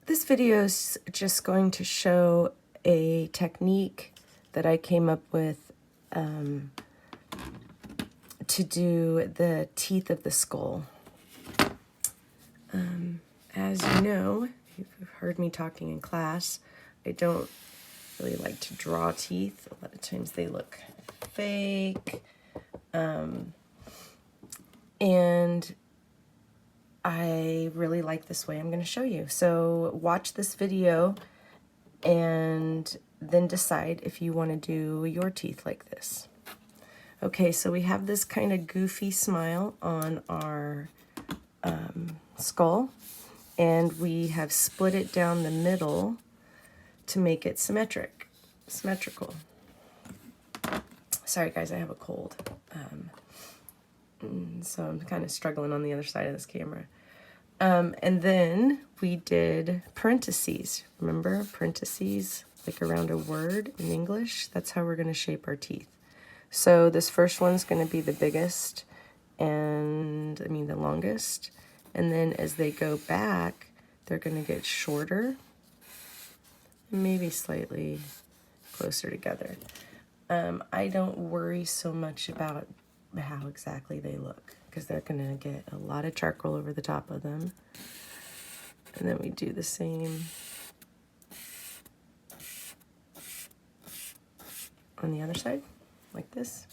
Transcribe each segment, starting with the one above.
This video is just going to show a technique that I came up with to do the teeth of the skull. As you know, you've heard me talking in class, I don't really like to draw teeth. A lot of times they look fake. And I really like this way I'm going to show you. So watch this video and then decide if you want to do your teeth like this. Okay, so we have this kind of goofy smile on our skull, and we have split it down the middle to make it symmetrical. Sorry guys, I have a cold. So I'm kind of struggling on the other side of this camera. And then we did parentheses. Remember parentheses, like around a word in English? That's how we're going to shape our teeth. So this first one's going to be the biggest and, the longest. And then as they go back, they're going to get shorter, maybe slightly closer together. I don't worry so much about how exactly they look, because they're going to get a lot of charcoal over the top of them. And then we do the same on the other side, like this.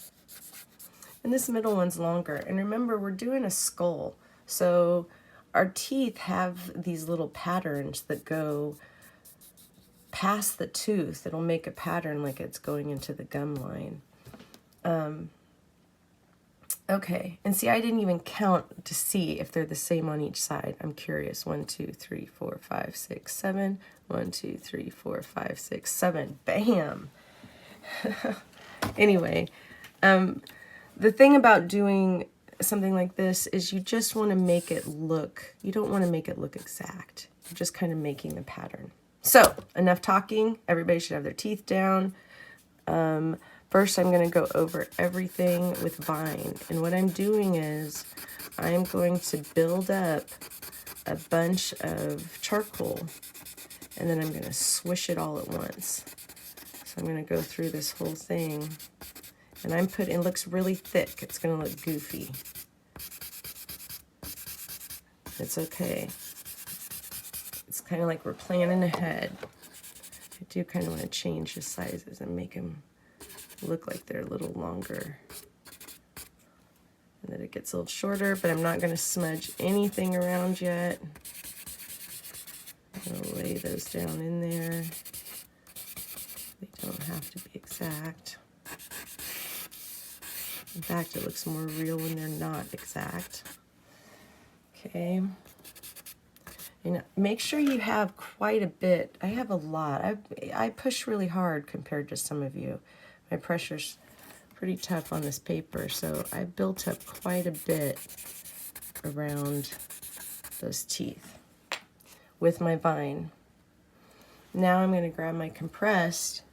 And this middle one's longer. And remember, we're doing a skull, so our teeth have these little patterns that go past the tooth. It'll make a pattern like it's going into the gum line. Okay, and see, I didn't even count to see if they're the same on each side. I'm curious. 1, 2, 3, 4, 5, 6, 7. 1, 2, 3, 4, 5, 6, 7. Bam! Anyway, the thing about doing something like this is you just want to make it look, you don't want to make it look exact. You're just kind of making the pattern. So, enough talking. Everybody should have their teeth down. First, I'm going to go over everything with Vine. And what I'm doing is I'm going to build up a bunch of charcoal, and then I'm going to swish it all at once. So I'm going to go through this whole thing. And it looks really thick. It's going to look goofy. It's okay. It's kind of like we're planning ahead. I do kind of want to change the sizes and make them look like they're a little longer. And then it gets a little shorter, but I'm not going to smudge anything around yet. I'm going to lay those down in there. They don't have to be exact. In fact, it looks more real when they're not exact. Okay. And make sure you have quite a bit. I have a lot. I push really hard compared to some of you. My pressure's pretty tough on this paper, so I built up quite a bit around those teeth with my Vine. Now I'm going to grab my compressed,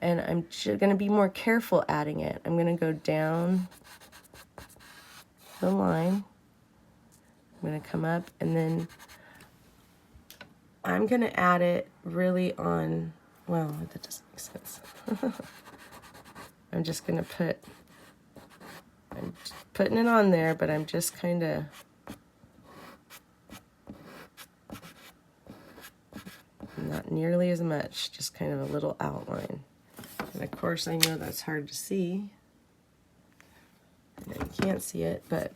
and I'm going to be more careful adding it. I'm going to go down the line. I'm going to come up, and then I'm going to add it really on, well, that doesn't make sense. I'm just going to I'm putting it on there, but I'm just kind of not nearly as much, just kind of a little outline. And of course, I know that's hard to see. I know you can't see it, but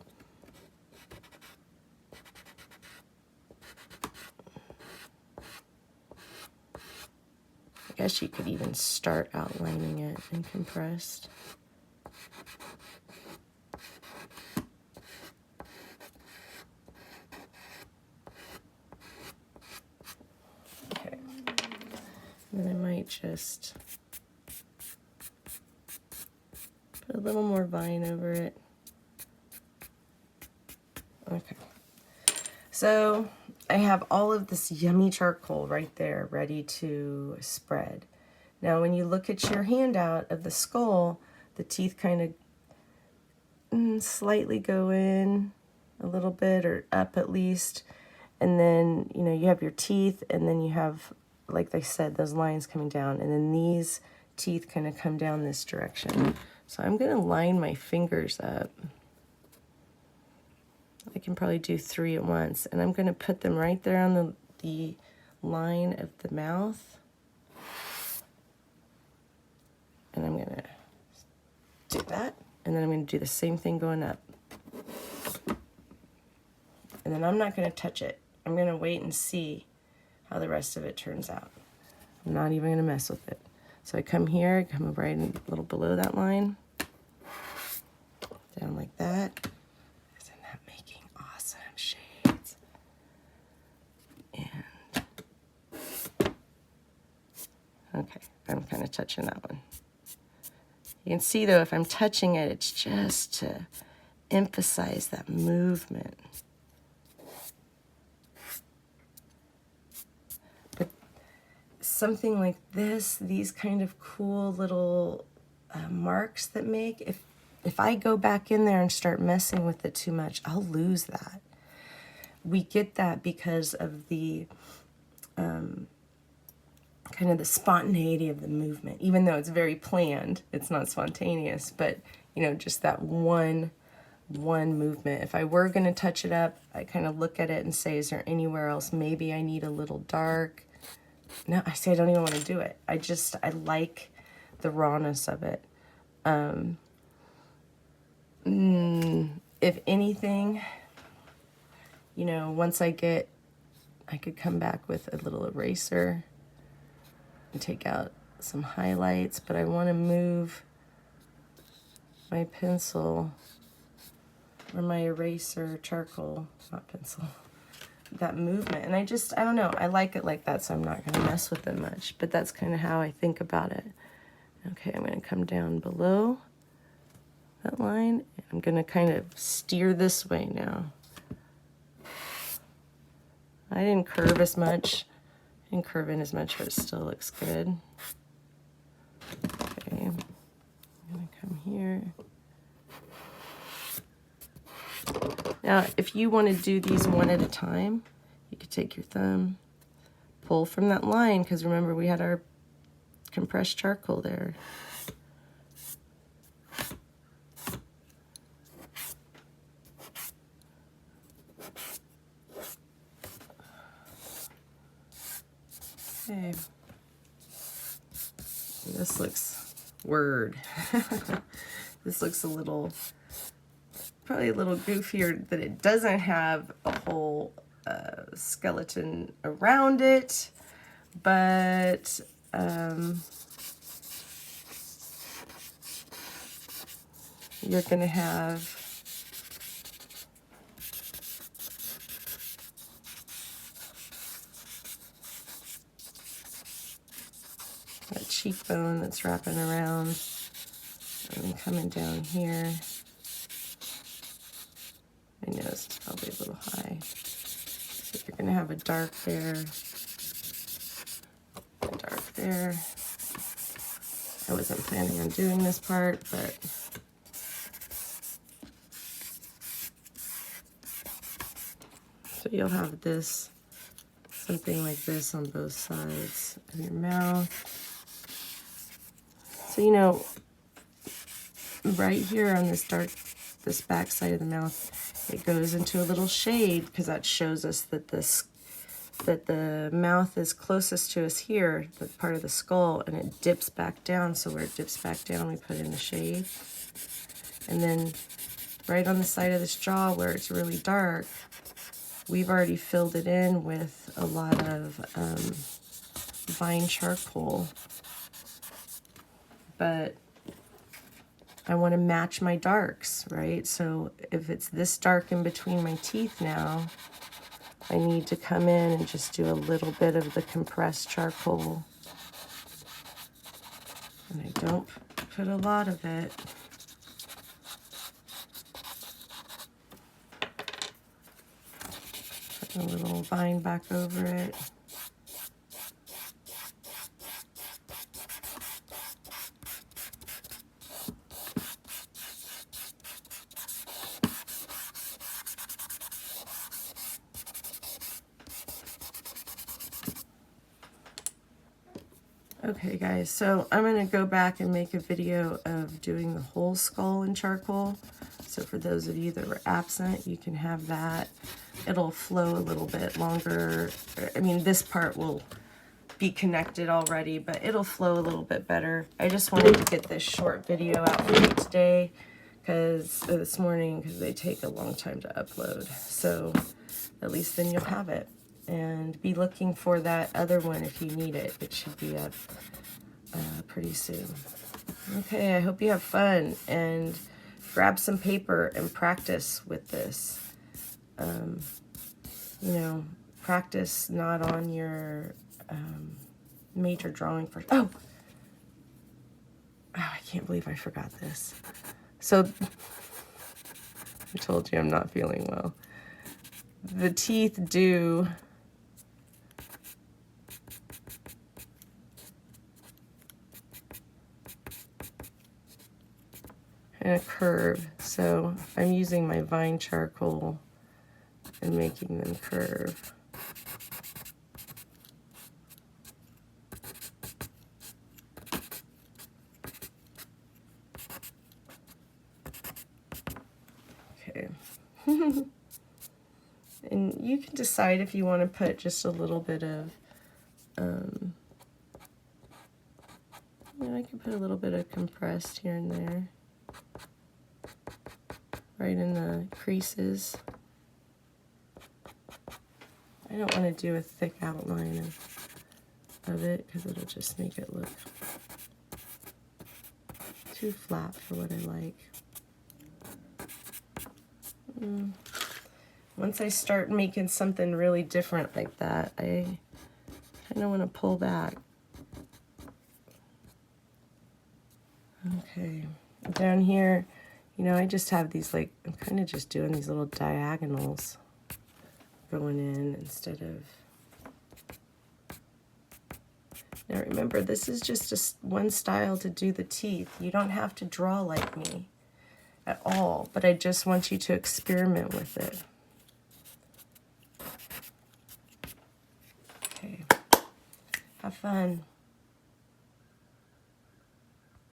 I guess you could even start outlining it in compressed. Okay. And then I might just put a little more Vine over it. Okay. So I have all of this yummy charcoal right there ready to spread. Now when you look at your handout of the skull, the teeth kind of slightly go in a little bit, or up at least, And then, you know, you have your teeth, and then you have, like I said, those lines coming down, and then these teeth kind of come down this direction. So I'm going to line my fingers up. I can probably do 3 at once, and I'm going to put them right there on the line of the mouth. And I'm going to do that, and then I'm going to do the same thing going up. And then I'm not going to touch it. I'm going to wait and see how the rest of it turns out. I'm not even going to mess with it. So I come here, I come right a little below that line, down like that. Isn't that making awesome shades? And okay, I'm kind of touching that one. You can see though, if I'm touching it, it's just to emphasize that movement. But something like this, these kind of cool little marks that make, if I go back in there and start messing with it too much, I'll lose that. We get that because of the kind of the spontaneity of the movement. Even though it's very planned, it's not spontaneous, but you know, just that one movement. If I were going to touch it up, I kind of look at it and say, is there anywhere else maybe I need a little dark? No, I say I don't even want to do it. I like the rawness of it. If anything, you know, once I could come back with a little eraser and take out some highlights, but I want to move my pencil or my eraser, charcoal, not pencil, that movement. And I don't know, I like it like that, so I'm not going to mess with it much, but that's kind of how I think about it. Okay, I'm going to come down below that line. I'm going to kind of steer this way now. I didn't curve as much. I didn't curve in as much, but it still looks good. Okay, I'm going to come here. Now, if you want to do these one at a time, you could take your thumb, pull from that line, because remember we had our compressed charcoal there. Okay. This looks this looks probably a little goofier, that it doesn't have a whole skeleton around it, but you're going to have that cheekbone that's wrapping around and coming down here. My nose is probably a little high. So you're going to have a dark there, a dark there. I wasn't planning on doing this part, but so you'll have this, something like this on both sides of your mouth. So, you know, right here on this back side of the mouth, it goes into a little shade because that shows us that the mouth is closest to us here, the part of the skull, and it dips back down. So where it dips back down, we put in the shade. And then right on the side of this jaw where it's really dark, we've already filled it in with a lot of vine charcoal. But I want to match my darks, right? So if it's this dark in between my teeth now, I need to come in and just do a little bit of the compressed charcoal. And I don't put a lot of it. Put a little vine back over it. Okay guys, so I'm going to go back and make a video of doing the whole skull in charcoal. So for those of you that were absent, you can have that. It'll flow a little bit longer. I mean, this part will be connected already, but it'll flow a little bit better. I just wanted to get this short video out for you today, this morning, because they take a long time to upload. So at least then you'll have it. And be looking for that other one if you need it. It should be up pretty soon. Okay, I hope you have fun, and grab some paper and practice with this. You know, practice not on your major drawing first. Oh, I can't believe I forgot this. So, I told you I'm not feeling well. The teeth do kind of curve, so I'm using my vine charcoal and making them curve. Okay. And you can decide if you want to put just a little bit of, I can put a little bit of compressed here and there, right in the creases. I don't want to do a thick outline of it because it'll just make it look too flat for what I like. Once I start making something really different like that, I kind of want to pull back. Okay, down here, you know, I just have these, like, I'm kind of just doing these little diagonals going in instead of... Now remember, this is just one style to do the teeth. You don't have to draw like me at all, but I just want you to experiment with it. Okay, have fun.